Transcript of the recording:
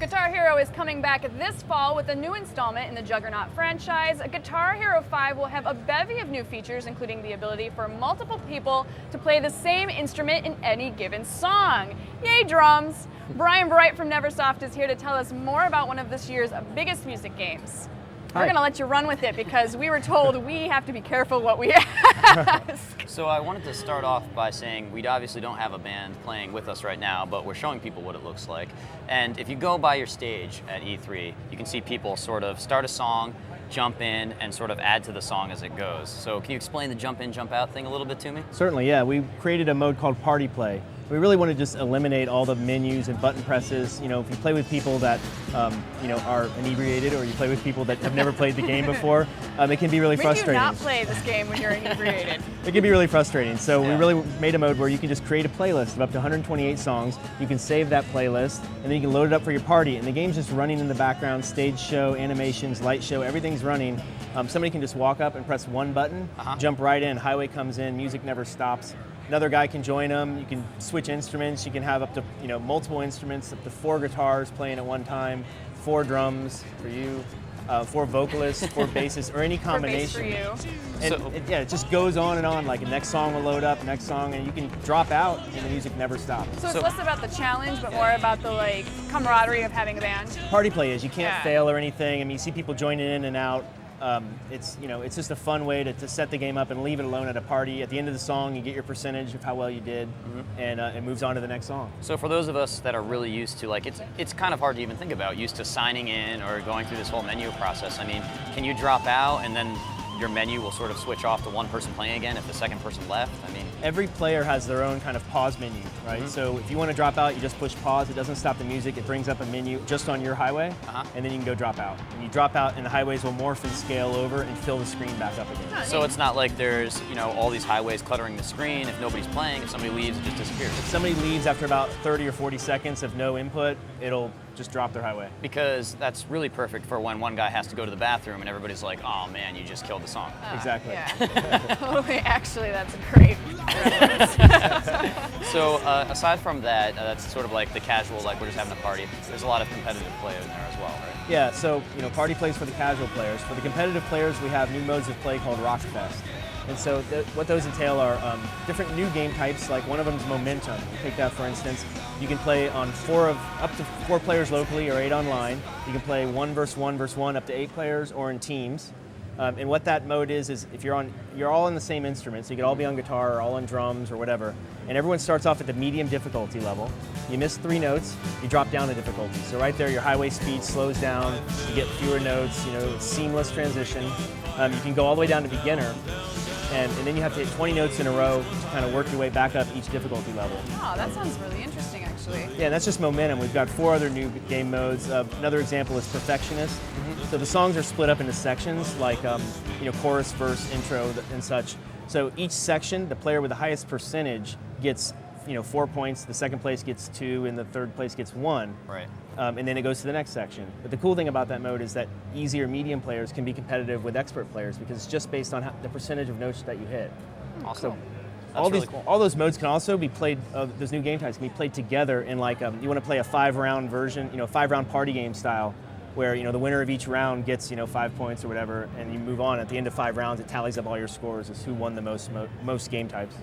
Guitar Hero is coming back this fall with a new installment in the Juggernaut franchise. Guitar Hero 5 will have a bevy of new features, including the ability for multiple people to play the same instrument in any given song. Yay, drums! Brian Bright from Neversoft is here to tell us more about one of this year's biggest music games. We're going to let you run with it because we were told we have to be careful what we ask. So I wanted to start off by saying we obviously don't have a band playing with us right now, but we're showing people what it looks like. And if you go by your stage at E3, you can see people sort of start a song, jump in, and sort of add to the song as it goes. So can you explain the jump in, jump out thing a little bit to me? Certainly, yeah. We created a mode called Party Play. We really want to just eliminate all the menus and button presses. You know, if you play with people that are inebriated, or you play with people that have never played the game before, it can be really frustrating. We do not play this game when you're inebriated. It can be really frustrating. So we really made a mode where you can just create a playlist of up to 128 songs. You can save that playlist, and then you can load it up for your party. And the game's just running in the background. Stage show, animations, light show, everything's running. Somebody can just walk up and press one button, jump right in. Highway comes in. Music never stops. Another guy can join them. You can switch instruments. You can have up to multiple instruments, up to 4 guitars playing at one time, 4 drums for you, 4 vocalists, 4 bassists, or any combination. For bass for you. And it just goes on and on. Like, next song will load up, next song, and you can drop out, and the music never stops. So it's less about the challenge, but more about the camaraderie of having a band. Party play is you can't fail or anything. I mean, you see people joining in and out. It's just a fun way to set the game up and leave it alone at a party. At the end of the song, you get your percentage of how well you did, and it moves on to the next song. So for those of us that are really used to, it's kind of hard to even think about, used to signing in or going through this whole menu process. I mean, can you drop out and then your menu will sort of switch off to one person playing again if the second person left? I mean, every player has their own kind of pause menu, right? So if you want to drop out, you just push pause. It doesn't stop the music. It brings up a menu just on your highway, and then you can go drop out. And you drop out, and the highways will morph and scale over and fill the screen back up again. So it's not like there's all these highways cluttering the screen. If nobody's playing, if somebody leaves, it just disappears. If somebody leaves after about 30 or 40 seconds of no input, it'll just drop their highway. Because that's really perfect for when one guy has to go to the bathroom and everybody's like, oh man, you just killed the song. Exactly. Yeah. Totally. Actually, that's great. So aside from that, that's sort of like the casual, like we're just having a party. There's a lot of competitive play in there as well, right? Yeah, so party plays for the casual players. For the competitive players, we have new modes of play called Rockfest. And so what those entail are different new game types. Like, one of them is Momentum. Take that for instance. You can play on up to 4 players locally or 8 online. You can play 1 versus 1 versus 1 up to 8 players, or in teams. And what that mode is if you're all on the same instrument, so you could all be on guitar or all on drums or whatever, and everyone starts off at the medium difficulty level. You miss 3 notes, you drop down a difficulty. So right there, your highway speed slows down, you get fewer notes, it's seamless transition. You can go all the way down to beginner, and then you have to hit 20 notes in a row to kind of work your way back up each difficulty level. Oh, that sounds really interesting, actually. Yeah, that's just Momentum. We've got 4 other new game modes. Another example is Perfectionist. So the songs are split up into sections, like chorus, verse, intro, and such. So each section, the player with the highest percentage gets 4 points, the second place gets 2, and the third place gets 1. Right. And then it goes to the next section. But the cool thing about that mode is that easy or medium players can be competitive with expert players, because it's just based on the percentage of notes that you hit. Awesome. So all those modes can also be played, those new game types can be played together in you want to play a 5-round version, 5-round party game style, where the winner of each round gets 5 points or whatever, and you move on. At the end of 5 rounds, it tallies up all your scores as who won the most game types.